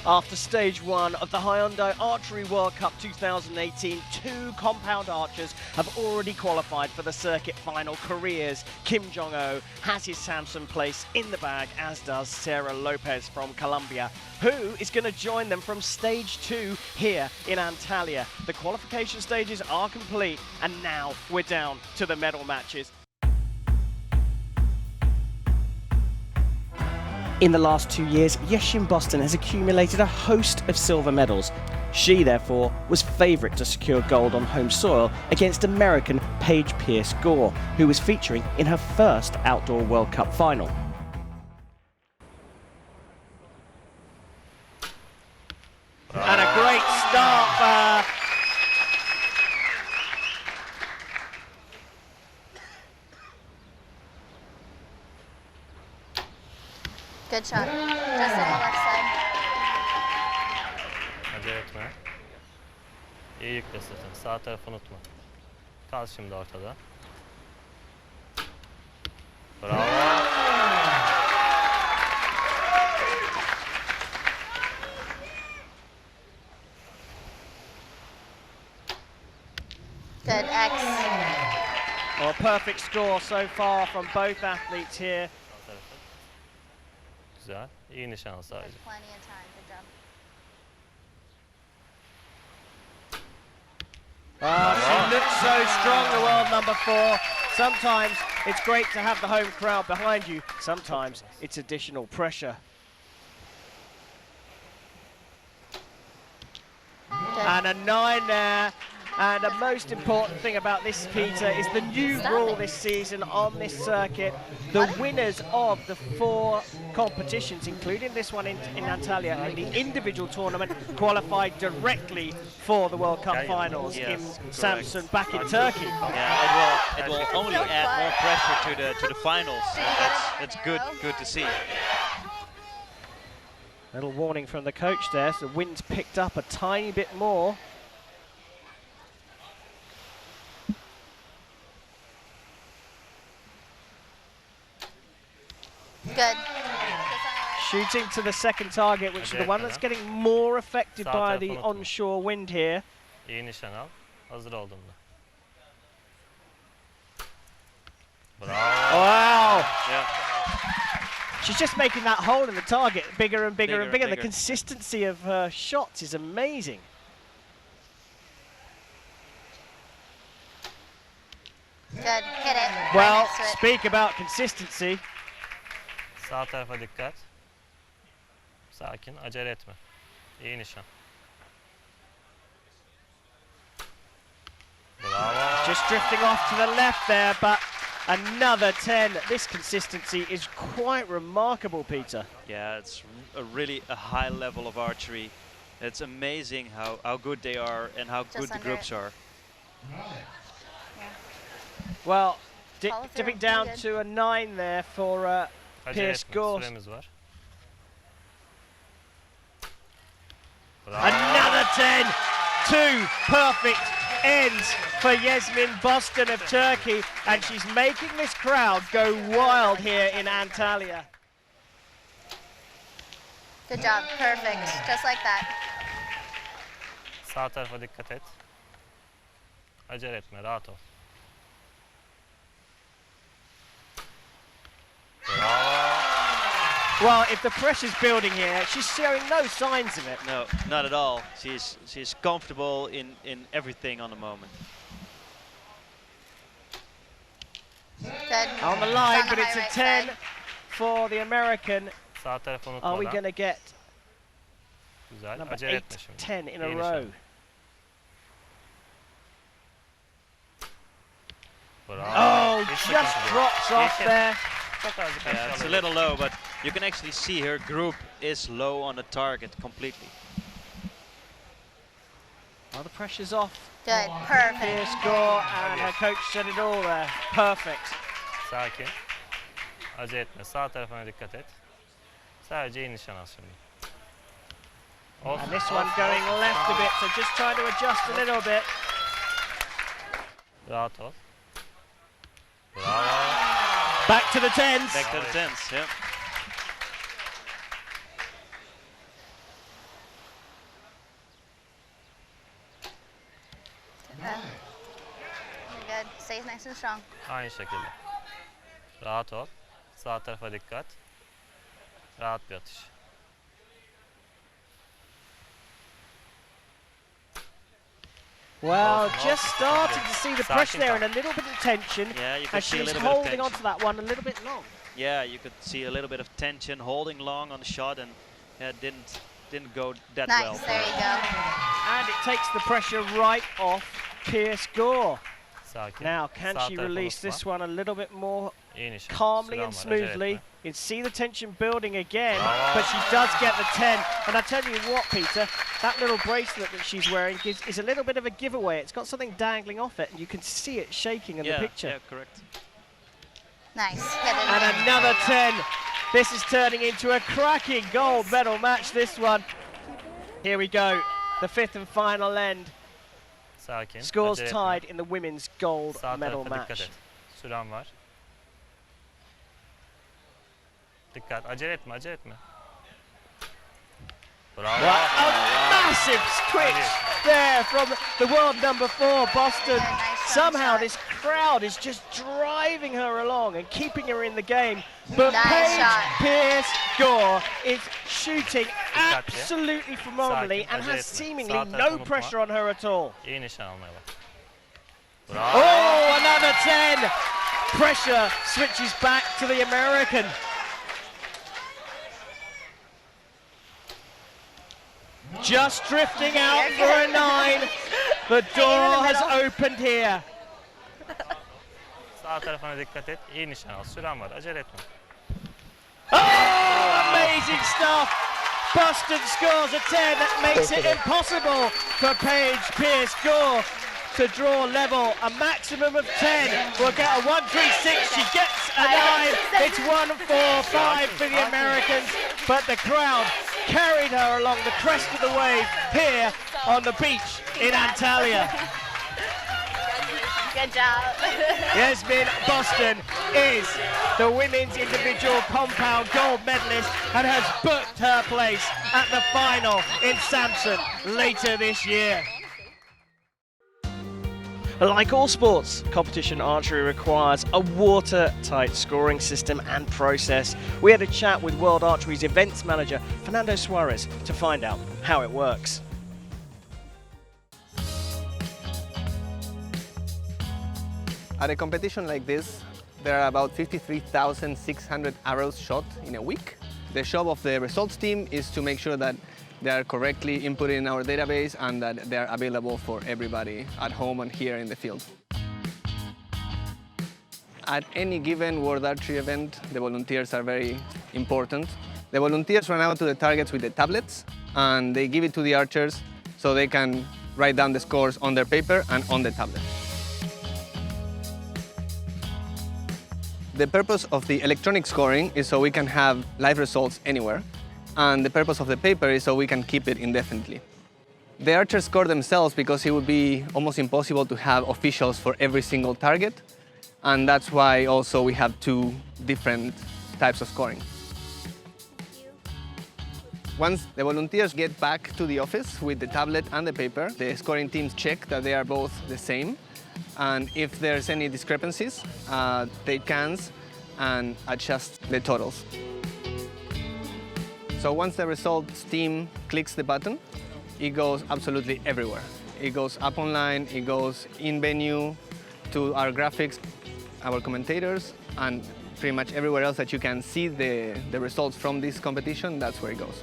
After stage one of the Hyundai Archery World Cup 2018, two compound archers have already qualified for the circuit final. Korea's Kim Jong-ho has his Samson place in the bag, as does Sarah Lopez from Colombia, who is going to join them from stage two here in Antalya. The qualification stages are complete, and now we're down to the medal matches. In the last 2 years, Yeshin Boston has accumulated a host of silver medals. She, therefore, was favourite to secure gold on home soil against American Paige Pierce Gore, who was featuring in her first Outdoor World Cup final. And a great start for her. Good shot. Just on the left side. Acele etme. İyi yükle sırtını. Sağ tarafı unutma. Kal şimdi ortada. Bravo. Good, X. Well, a perfect score so far from both athletes here. Sağ tarafı. Güzel. İyi nişan sadece. Plenty of time. Good job. She looks so strong, the world number 4. Sometimes it's great to have the home crowd behind you. Sometimes it's additional pressure. Good. And a 9 there. And the most important thing about this, Peter, is the new rule this season on this circuit. The winners of the 4 competitions, including this one in Antalya, and the individual tournament, qualified directly for the World Cup finals in Samsun back in Turkey. Yeah, it will only add more pressure to the finals. That's good to see. Little warning from the coach there, so the wind's picked up a tiny bit more. Good. Shooting to the second target, which is the one that's getting more affected by the onshore wind here. İyi nişan al. Hazır olduğunda. Bravo. Wow! Yeah. She's just making that hole in the target bigger and bigger and bigger. The consistency of her shots is amazing. Good. Hit it. Well, Right next to it. speak about consistency. Sağ tarafa dikkat. Sakin, acele etme. İyi nişan. Bravo. Just drifting off to the left there, but another 10. This consistency is quite remarkable, Peter. Yeah, it's really a high level of archery. It's amazing how good they are and how good the groups are. Well, Follow dipping through, down good. to a 9 there for Acele Pierce etme, Gore. süremiz var. Bravo. Another 10. 2 perfect ends for Yasmin Boston of Turkey, and she's making this crowd go wild here in Antalya. Good job. Perfect. Just like that. Sağ tarafa dikkat et. Acele etme, rahat ol. Well, if the pressure's building here, she's showing no signs of it. No, not at all. She's comfortable in everything on the moment. Good. On the line, on but the it's a high right 10 side. for the American. Sağ tarafı Are we unutmadan. going to get Güzel, number acele 8, etme şimdi. 10 in a İyi row? nişan. Bravo. Oh, Hiç just sıkıntı yok. drops off Geçin. there. Çok azıcık Yeah, it's a aşağıda. little low, but you can actually see her group is low on the target completely. Well, the pressure's off. Good. Perfect. Pierce Gore, and her coach said it all there. Perfect. Sakin. Acele etme. Sağ tarafına dikkat et. Sadece iyi nişan al şimdi. Off. And this one going left a bit, so just trying to adjust a little bit. Rahat ol. Bravo. Back to the 10s. Back to the tens, yeah. Stay nice and strong. Aynı şekilde. Rahat ol. Sağ tarafa dikkat. Rahat bir atış. Well, Awesome, just awesome. starting to see the pressure there and a little bit of tension. Yeah, you could And see a she's little bit of holding tension. onto that one a little bit long. Yeah, you could see a little bit of tension, holding long on the shot, and yeah, didn't go that Nice, well. there you go. And it takes the pressure right off Pierce Gore. Sakin. Now, can Sağ she tarafa release unutma. this one a little bit more İyi nişan. calmly Süren and var, acele smoothly? etme. You can see the tension building again, Bravo. but she does get the 10. And I tell you what, Peter, that little bracelet that she's wearing is a little bit of a giveaway. It's got something dangling off it, and you can see it shaking in the picture. Yeah, correct. Nice. Hit it And in. another 10. This is turning into a cracking gold medal match, this one. Here we go, the fifth and final end. Sakin. Scores acele tied etme. in the women's gold Sağ medal tarafa dikkat match. et. Süren var. Dikkat. Acele etme, acele etme. Bravo. Well, a massive twitch there from the world number 4, Boston. Yeah, nice Somehow shot. this crowd is just driving her along and keeping her in the game. But Nice Paige shot. Pierce Gore is shooting Dikkatli. absolutely phenomenally Sakin, and acele has etme. seemingly Sağ tarafa no unutma. pressure on her at all. İyi nişan almaya bak. Bravo. Oh, another 10. Pressure switches back to the American. Just drifting out for a 9. The door has opened here. Sağ tarafına dikkat et. İyi nişan al. Süren var. Acele etme. Oh, amazing stuff. Boston scores a 10 that makes it impossible for Paige Pierce Gore to draw level. A maximum of 10 will get a 1-3-6. She gets a 9. It's 1-4-5 for the Americans, but the crowd carried her along the crest of the wave here on the beach in Antalya. Good job. Yasmin Boston is the women's individual compound gold medalist and has booked her place at the final in Samsun later this year. Like all sports, competition archery requires a watertight scoring system and process. We had a chat with World Archery's events manager, Fernando Suarez, to find out how it works. At a competition like this, there are about 53,600 arrows shot in a week. The job of the results team is to make sure that they are correctly inputted in our database and that they are available for everybody at home and here in the field. At any given World Archery event, the volunteers are very important. The volunteers run out to the targets with the tablets and they give it to the archers so they can write down the scores on their paper and on the tablet. The purpose of the electronic scoring is so we can have live results anywhere, and the purpose of the paper is so we can keep it indefinitely. The archers score themselves because it would be almost impossible to have officials for every single target, and that's why also we have two different types of scoring. Once the volunteers get back to the office with the tablet and the paper, the scoring teams check that they are both the same. And if there's any discrepancies, they can and adjust the totals. So once the results team clicks the button, it goes absolutely everywhere. It goes up online, it goes in venue, to our graphics, our commentators, and pretty much everywhere else that you can see the results from this competition, that's where it goes.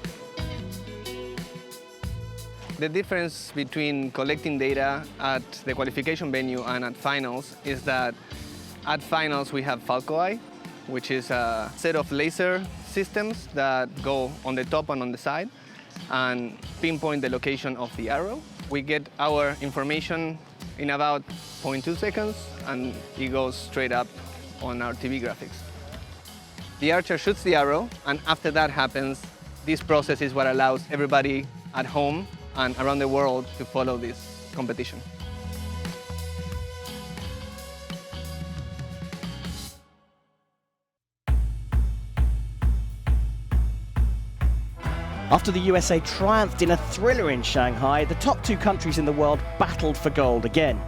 The difference between collecting data at the qualification venue and at finals is that at finals we have Falco Eye, which is a set of laser systems that go on the top and on the side and pinpoint the location of the arrow. We get our information in about 0.2 seconds and it goes straight up on our TV graphics. The archer shoots the arrow, and after that happens, this process is what allows everybody at home and around the world to follow this competition. After the USA triumphed in a thriller in Shanghai, the top two countries in the world battled for gold again.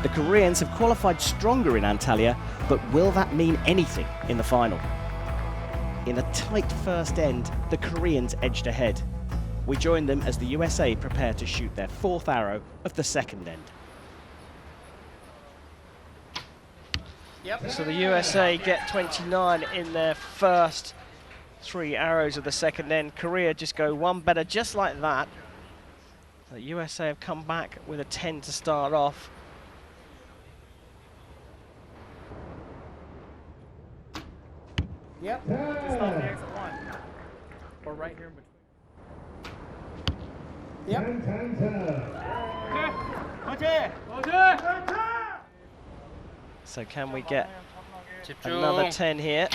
The Koreans have qualified stronger in Antalya, but will that mean anything in the final? In a tight first end, the Koreans edged ahead. We join them as the USA prepare to shoot their fourth arrow of the second end. So the USA get 29 in their first 3 arrows of the second end. Korea just go one better, just like that. The USA have come back with a 10 to start off. Yep. Just stop the exit one. Or right here in between. Yep. So can we get another 10 here?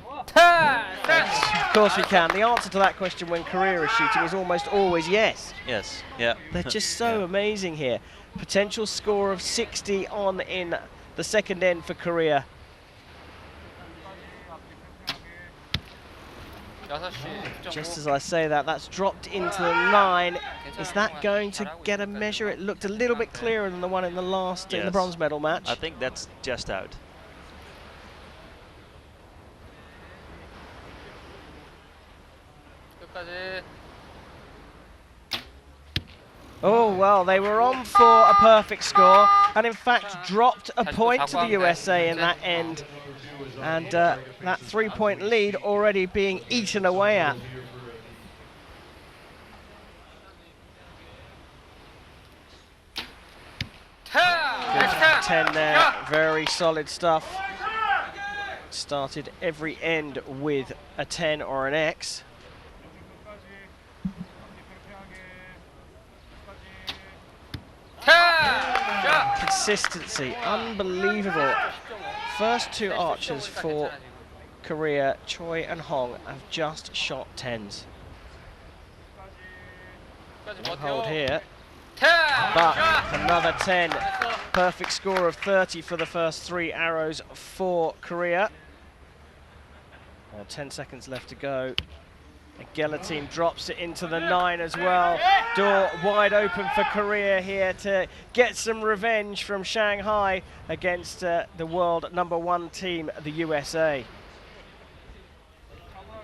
Of course we can. The answer to that question when Korea is shooting is almost always yes. Yes, yeah. They're just so amazing here. Potential score of 60 on in the second end for Korea. Just as I say that, that's dropped into the 9. Is that going to get a measure? It looked a little bit clearer than the one in the last, in the bronze medal match. I think that's just out. Oh, well, they were on for a perfect score and in fact dropped a point to the USA in that end. And that 3-point lead already being eaten away at. Good 10 there, very solid stuff. Started every end with a 10 or an X. Consistency, unbelievable. First 2 archers for Korea, Choi and Hong, have just shot 10s. One hold here, but another 10. Perfect score of 30 for the first 3 arrows for Korea. Well, 10 seconds left to go. The Guillotine drops it into the 9 as well. Door wide open for Korea here to get some revenge from Shanghai against the world #1 team, the USA.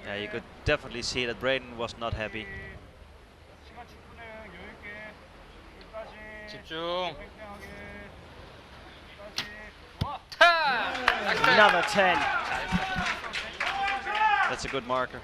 Yeah, you could definitely see that Braden was not happy. Another 10. That's a good marker.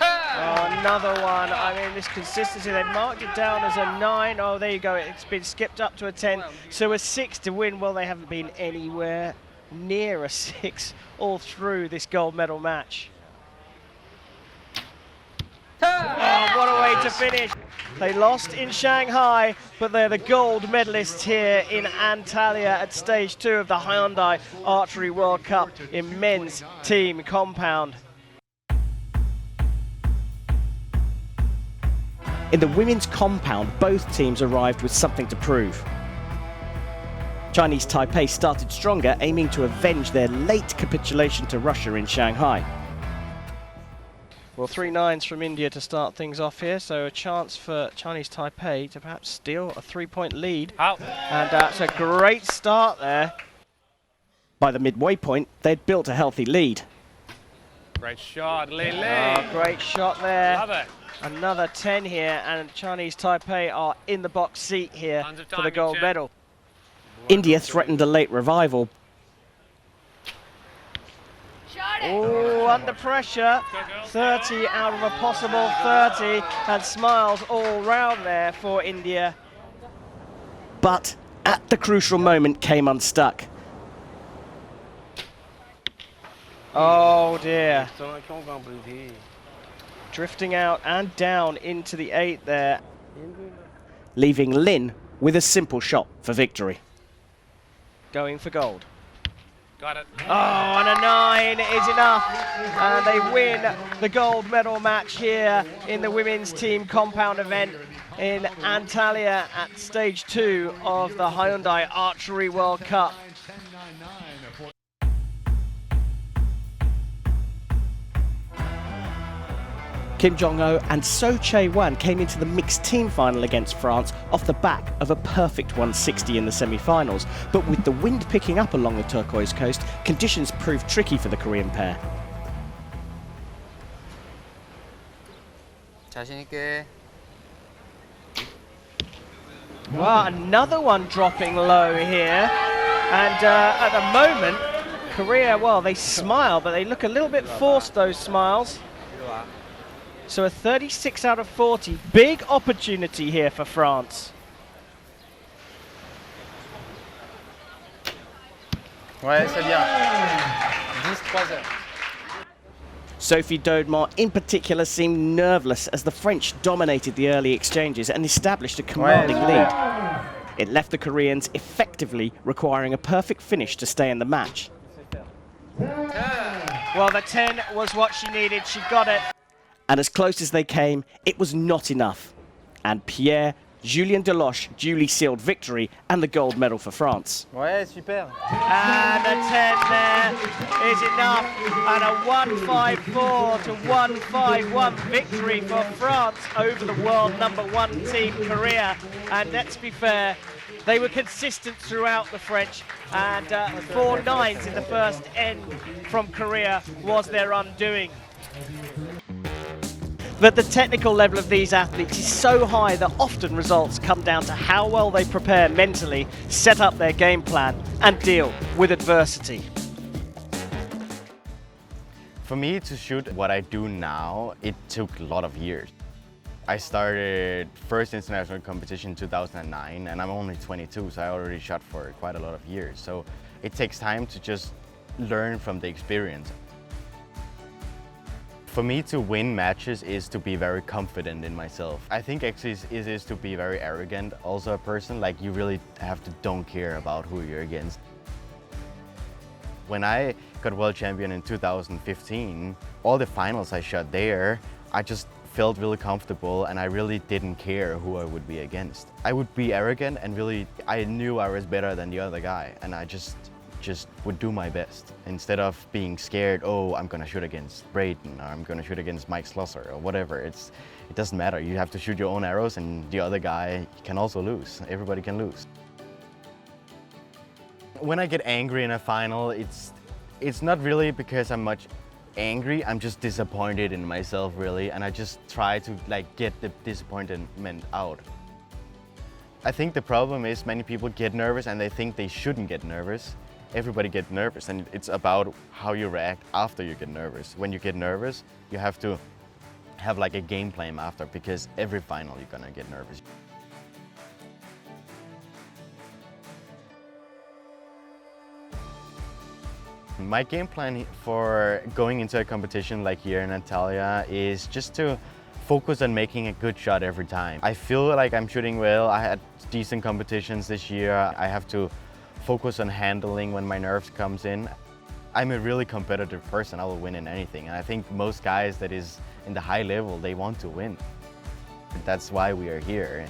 Oh, another one. I mean, this consistency, they marked it down as a 9. Oh, there you go. It's been skipped up to a 10. So a 6 to win. Well, they haven't been anywhere near a 6 all through this gold medal match. Oh, what a way to finish. They lost in Shanghai, but they're the gold medalists here in Antalya at stage 2 of the Hyundai Archery World Cup in men's team compound. In the women's compound, both teams arrived with something to prove. Chinese Taipei started stronger, aiming to avenge their late capitulation to Russia in Shanghai. Well, 3 9s from India to start things off here, so a chance for Chinese Taipei to perhaps steal a 3-point lead. And that's a great start there. By the midway point, they'd built a healthy lead. Great shot, Li Li. Oh, great shot there. Love it. Another 10 here, and Chinese Taipei are in the box seat here for the gold medal. India threatened a late revival. Oh, under pressure. 30 out of a possible 30, and smiles all round there for India. But at the crucial moment came unstuck. Oh dear. Drifting out and down into the 8 there, leaving Lin with a simple shot for victory. Going for gold. Got it. Oh, and a 9 is enough. And they win the gold medal match here in the women's team compound event in Antalya at stage 2 of the Hyundai Archery World Cup. Kim Jong-ho and So Chae-wan came into the mixed team final against France off the back of a perfect 160 in the semi-finals. But with the wind picking up along the turquoise coast, conditions proved tricky for the Korean pair. 자신 있게. Well, another one dropping low here. And at the moment, Korea, well, they smile, but they look a little bit forced, those smiles. So a 36 out of 40. Big opportunity here for France. Ouais, c'est bien. 10-3. Sophie Daudemont in particular seemed nerveless as the French dominated the early exchanges and established a commanding lead. It left the Koreans effectively requiring a perfect finish to stay in the match. Well, the 10 was what she needed, she got it. And as close as they came, it was not enough. And Pierre Julien Deloche duly sealed victory and the gold medal for France. Ouais, super. And the 10 there is enough, and a 1-5-4 to 1-5-1 victory for France over the world #1 team, Korea. And let's be fair, they were consistent throughout, the French, and 4 nines in the first end from Korea was their undoing. But the technical level of these athletes is so high that often results come down to how well they prepare mentally, set up their game plan, and deal with adversity. For me to shoot what I do now, it took a lot of years. I started first international competition in 2009, and I'm only 22, so I already shot for quite a lot of years. So it takes time to just learn from the experience. For me to win matches is to be very confident in myself. I think actually it is to be very arrogant, also a person, like you really have to don't care about who you're against. When I got world champion in 2015, all the finals I shot there, I just felt really comfortable and I really didn't care who I would be against. I would be arrogant and really, I knew I was better than the other guy, and I just would do my best instead of being scared, oh, I'm gonna shoot against Braden or I'm gonna shoot against Mike Schlosser or whatever. It doesn't matter. You have to shoot your own arrows and the other guy can also lose. Everybody can lose. When I get angry in a final, it's not really because I'm much angry, I'm just disappointed in myself really, and I just try to get the disappointment out. I think the problem is many people get nervous and they think they shouldn't get nervous. Everybody gets nervous, and it's about how you react after you get nervous. When you get nervous, you have to have a game plan after, because every final you're gonna get nervous. My game plan for going into a competition like here in Antalya is just to focus on making a good shot every time. I feel like I'm shooting well. I had decent competitions this year. I have to focus on handling when my nerves comes in. I'm a really competitive person. I will win in anything. And I think most guys that is in the high level, they want to win. That's why we are here.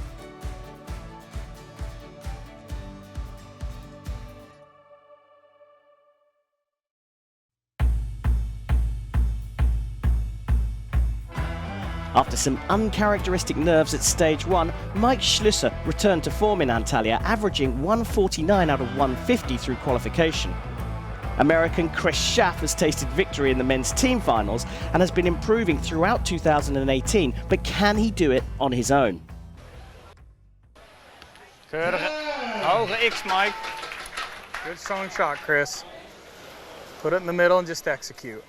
After some uncharacteristic nerves at stage 1, Mike Schlosser returned to form in Antalya, averaging 149 out of 150 through qualification. American Chris Schaff has tasted victory in the men's team finals and has been improving throughout 2018, but can he do it on his own? Keurige hoge X, Mike. Good strong shot, Chris. Put it in the middle and just execute.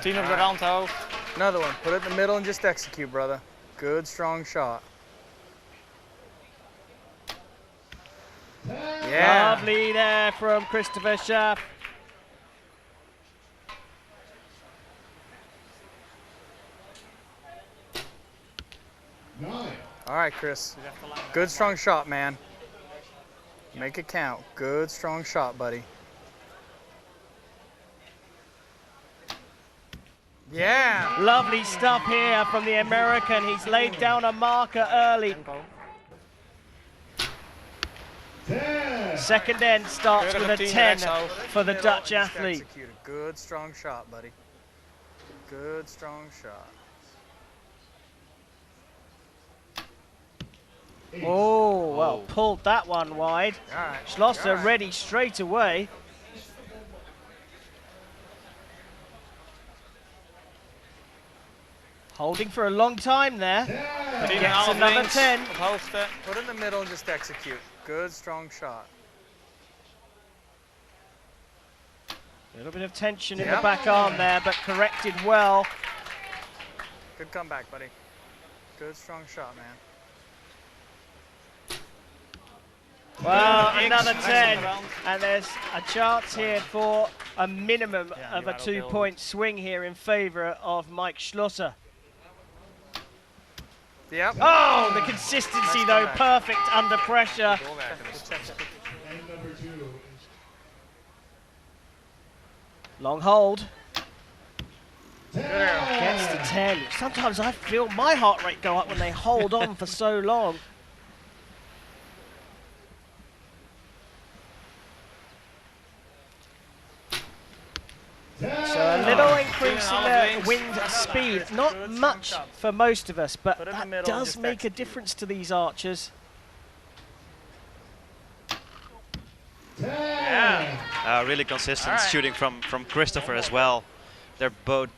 Tien op de rand hoog. Another one. Put it in the middle and just execute, brother. Good strong shot. Yeah. Lovely there from Christopher Schaff. All right, Chris. Good strong shot, man. Make it count. Good strong shot, buddy. Yeah. Lovely stuff here from the American. He's laid down a marker early. Second end starts with a 10 for the Dutch athlete. Execute a good, strong shot, buddy. Good, strong shot. Oh, well, pulled that one wide. All right. Schlosser all right. ready straight away. Holding for a long time there. But gets another 10. Op hoogte. Put it in the middle and just execute. Good, strong shot. A little bit of tension in the back arm there, but corrected well. Good comeback, buddy. Good, strong shot, man. Well, another 10. And there's a chance here for a minimum of a 2-point swing here in favor of Mike Schlosser. Yep. Oh, the consistency though, perfect under pressure. Long hold. Gets to 10. Sometimes I feel my heart rate go up when they hold on for so long. So a little increase in the wind speed, not much for most of us, but that does make a difference to these archers. Really consistent shooting from Christopher as well. They're both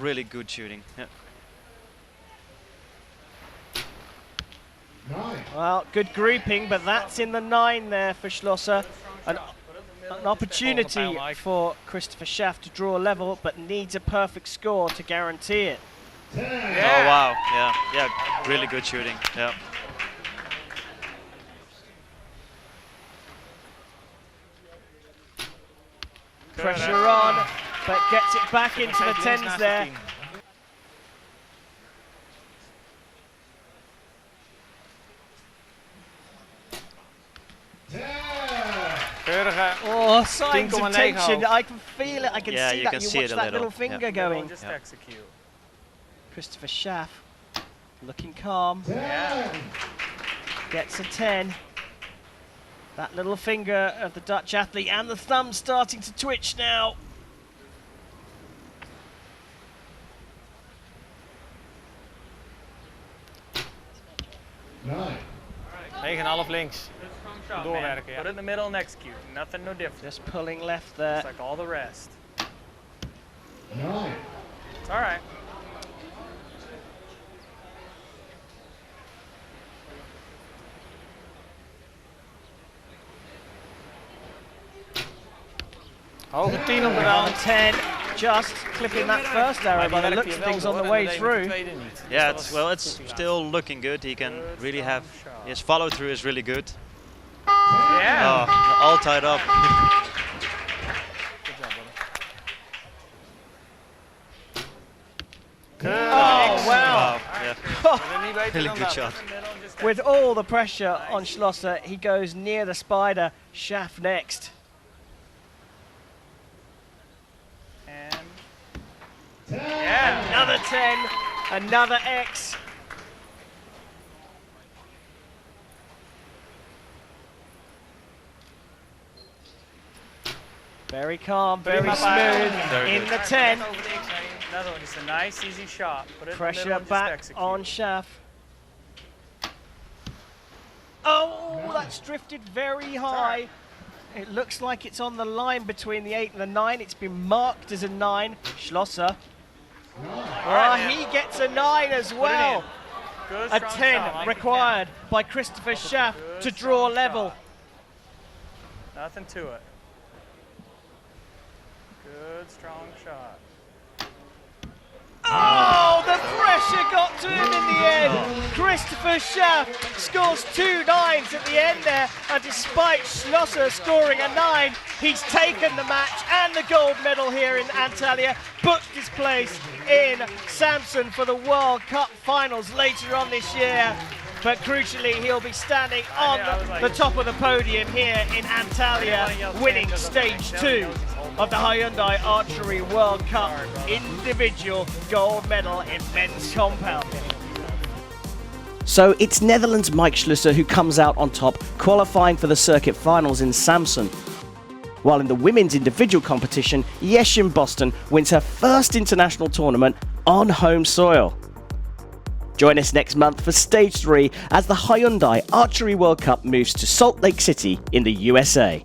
really good shooting. Yeah. Well, good grouping, but that's in the 9 there for Schlosser. An opportunity for Christopher Schaff to draw a level, but needs a perfect score to guarantee it. Oh wow, yeah, really good shooting. Yeah. Pressure on, but gets it back into the 10s there. Oh, signs of tension. I can feel it. I can see that. You watch that little finger going. Just execute. Christopher Schaff looking calm. Gets a 10. That little finger of the Dutch athlete and the thumb starting to twitch now. Negen half links. Doorwerken, Put it in the middle and execute. Nothing no different. Just pulling left there. It's like all the rest. It's all right. Hoge 10 op de Around rand. 10, just clipping that first arrow by the looks of things on the way through. Yeah, it's still looking good. He can really have his follow through is really good. Yeah. Oh, all tied up. Oh, wow. Yeah. Really good shot. With all the pressure on Schlosser, he goes near the spider. Schaff next. Another 10, another X. Very calm, very smooth, in the 10. Another one, just a nice, easy shot. Put it in the Pressure middle and just back execute. on Schaff. Oh, that's drifted very high. It looks like it's on the line between the 8 and the 9. It's been marked as a 9. Schlosser. He gets a 9 as well. Good, A strong 10 shot. required by Christopher Schaff to draw level. Nothing to it. Good, strong shot. Oh, the pressure got to him in the end. Christopher Schaff scores 2 9s at the end there, and despite Schlosser scoring a 9, he's taken the match and the gold medal here in Antalya, booked his place in Samsun for the World Cup finals later on this year. But crucially, he'll be standing on the top of the podium here in Antalya, winning stage 2. of the Hyundai Archery World Cup individual gold medal in men's compound. So it's Netherlands' Mike Schlusser who comes out on top, qualifying for the circuit finals in Samsun. While in the women's individual competition, Yeshin Boston wins her first international tournament on home soil. Join us next month for Stage 3 as the Hyundai Archery World Cup moves to Salt Lake City in the USA.